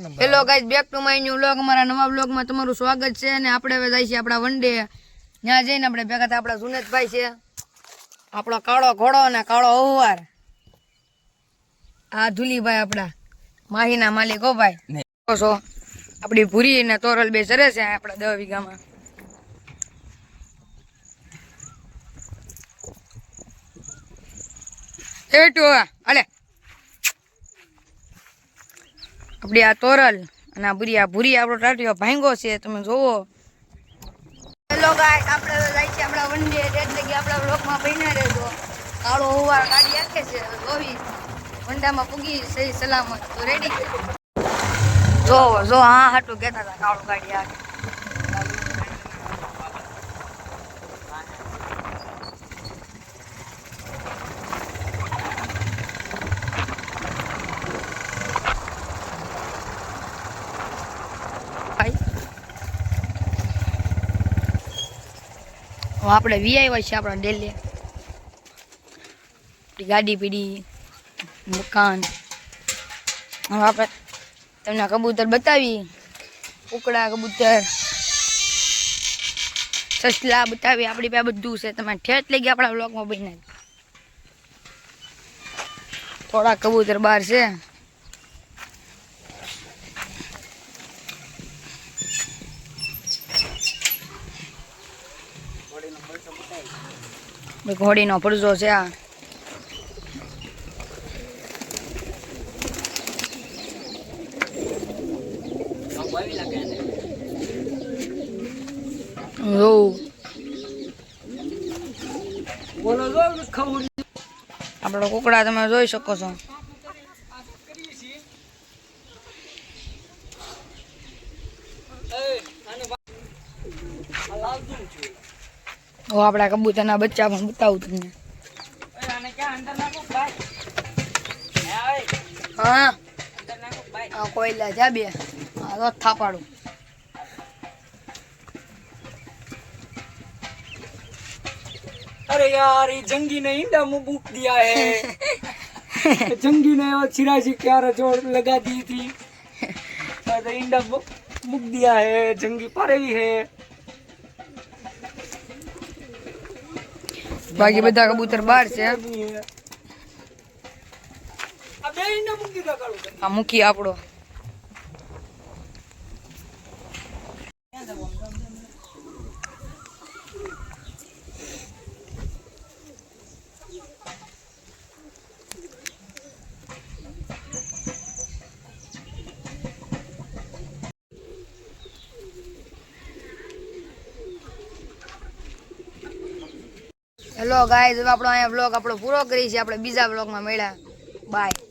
Hello guys, back to my new vlog. અમારા નવા વ્લોગમાં તમારું સ્વાગત છે. અને આપણે હવે જાય છે આપણા વન ડે. ત્યાં જઈને આપણે ભેગા હતા. આપણા જુનેદભાઈ છે, આપણો કાળો ઘોડો અને કાળો અવવાર, આ ધુલીભાઈ આપણા માહીના માલિક. હો ભાઈ, છો આપણી ભૂરી ને તોરલ બે સરે છે આપણા 10 વીઘામાં. અલે આપડી આ તોરલ અને આ ભૂરી આપણો ટાટિયો ભાંગો છે, તમે જોવો. હેલો ગાઈસ, આપણે જાય છે આપણા વન ડે એટલે કે આપણા બ્લોકમાં બન્યા રહેજો. કાળો હોવાર ગાડી આખે છે, જોવી વંડામાં પૂગી સહી સલામત. તો રેડી જો હા હાટું કહેતા હતા કાળો ગાડી આખે. આપણે વીઆઈ છે આપણા ડેલી ગાડી પીડી મકાન. હવે આપણે તમને કબૂતર બતાવી, કુકડા કબૂતર સસલા બતાવી. આપણી પાસે બધું છે, તમે ઠેઠ લઈ ગયા આપણા બ્લોકમાં બને. થોડા કબૂતર બહાર છે. ઘોડીનો ફરજો છે આ. આપણો કુકડા તમે જોઈ શકો છો. આપડા કબૂતરના બચ્ચા પણ બતાવું તમને. હા કોયલા જા બે થાપાડું. अरे यार ये जंगी ने इंडा मुंह बुक दिया है जंगी ने और चिराजी क्यारा जोड़ लगा दी थी तो इंडा बुक दिया है. जंगी पारे भी है. બાકી બધા કબૂતર બહાર છે. આ મૂકી આપણો. હેલો ગાઈઝ, હવે આપણો અહીંયા વ્લોગ આપણો પૂરો કરી છે. આપણે બીજા વ્લોગમાં મળ્યા. બાય.